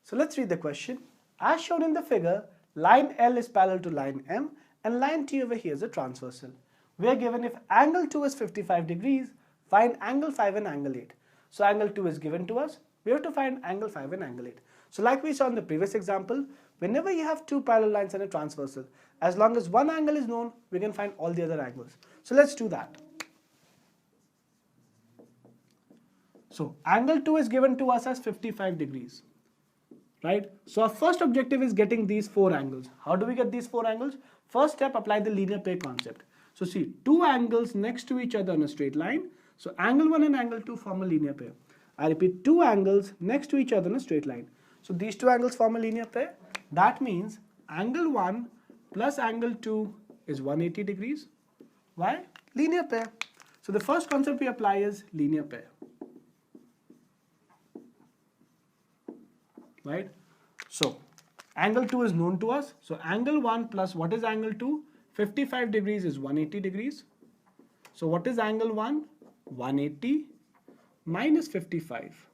So let's read the question. As shown in the figure, line L is parallel to line M and line T over here is a transversal. We are given if angle 2 is 55 degrees, find angle 5 and angle 8. So angle 2 is given to us. We have to find angle 5 and angle 8. So like we saw in the previous example, whenever you have two parallel lines and a transversal, as long as one angle is known, we can find all the other angles. So let's do that. So angle 2 is given to us as 55 degrees. Right? So our first objective is getting these four angles. How do we get these four angles? First step, apply the linear pair concept. So see, two angles next to each other on a straight line. So angle 1 and angle 2 form a linear pair. I repeat, two angles next to each other on a straight line. So these two angles form a linear pair. That means angle 1 plus angle 2 is 180 degrees. Why? Linear pair. So the first concept we apply is linear pair. Right? So angle 2 is known to us. So angle 1 plus what is angle 2? 55 degrees is 180 degrees. So what is angle 1? 180 minus 55.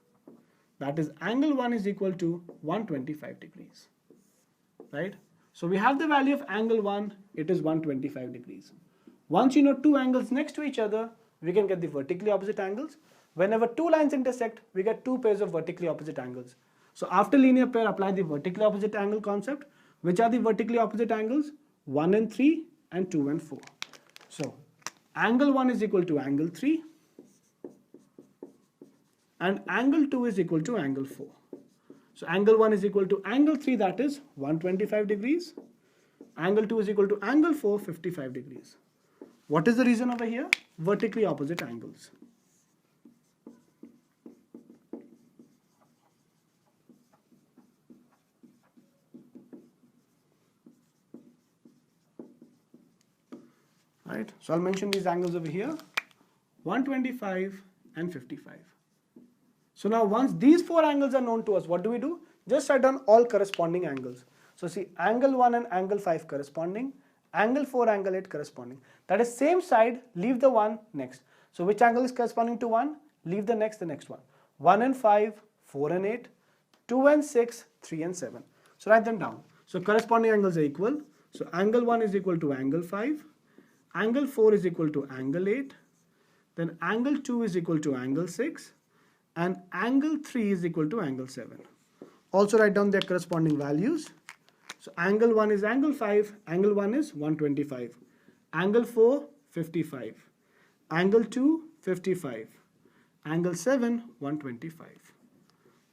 That is angle 1 is equal to 125 degrees. Right? So we have the value of angle 1. It is 125 degrees. Once you know two angles next to each other, we can get the vertically opposite angles. Whenever two lines intersect, we get two pairs of vertically opposite angles. So after linear pair, apply the vertically opposite angle concept. Which are the vertically opposite angles? 1 and 3 and 2 and 4. So angle 1 is equal to angle 3 and angle 2 is equal to angle 4. So angle 1 is equal to angle 3, that is 125 degrees. Angle 2 is equal to angle 4, 55 degrees. What is the reason over here? Vertically opposite angles. Right? So I'll mention these angles over here, 125 and 55. So now once these four angles are known to us, what do? Just write down all corresponding angles. So see, angle 1 and angle 5 corresponding, angle 4, angle 8 corresponding. That is same side, leave the one next. So which angle is corresponding to 1? Leave the next one. 1 and 5, 4 and 8, 2 and 6, 3 and 7. So write them down. So corresponding angles are equal. So angle 1 is equal to angle 5. Angle 4 is equal to angle 8, then angle 2 is equal to angle 6, and angle 3 is equal to angle 7. Also write down their corresponding values. So angle 1 is angle 5, angle 1 is 125, angle 4, 55, angle 2, 55, angle 7, 125.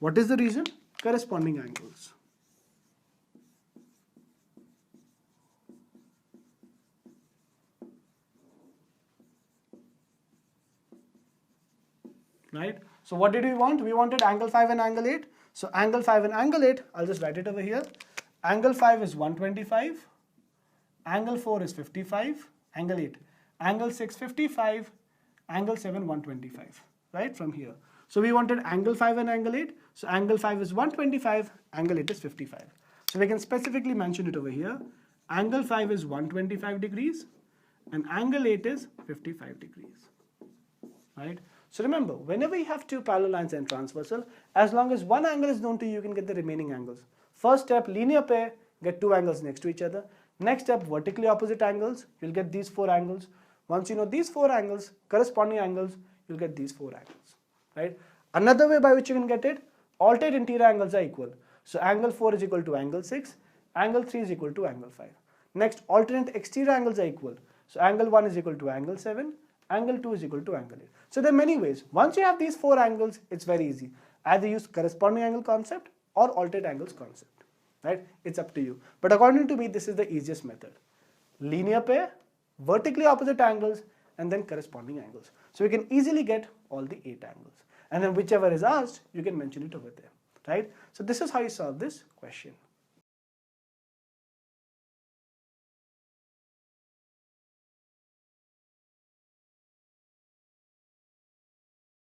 What is the reason? Corresponding angles. Right? So what did we want? We wanted angle 5 and angle 8. So angle 5 and angle 8, I'll just write it over here. Angle 5 is 125. Angle 4 is 55. Angle 8. Angle 6, 55. Angle 7, 125. Right? From here. So we wanted angle 5 and angle 8. So angle 5 is 125. Angle 8 is 55. So we can specifically mention it over here. Angle 5 is 125 degrees. And angle 8 is 55 degrees. Right? So remember, whenever you have two parallel lines and transversal, as long as one angle is known to you, you can get the remaining angles. First step, linear pair, get two angles next to each other. Next step, vertically opposite angles, you'll get these four angles. Once you know these four angles, corresponding angles, you'll get these four angles. Right? Another way by which you can get it, alternate interior angles are equal. So angle 4 is equal to angle 6, angle 3 is equal to angle 5. Next, alternate exterior angles are equal. So angle 1 is equal to angle 7, angle 2 is equal to angle 8. So there are many ways. Once you have these four angles, it's very easy. Either use corresponding angle concept or alternate angles concept. Right? It's up to you. But according to me, this is the easiest method. Linear pair, vertically opposite angles, and then corresponding angles. So we can easily get all the 8 angles. And then whichever is asked, you can mention it over there. Right? So this is how you solve this question.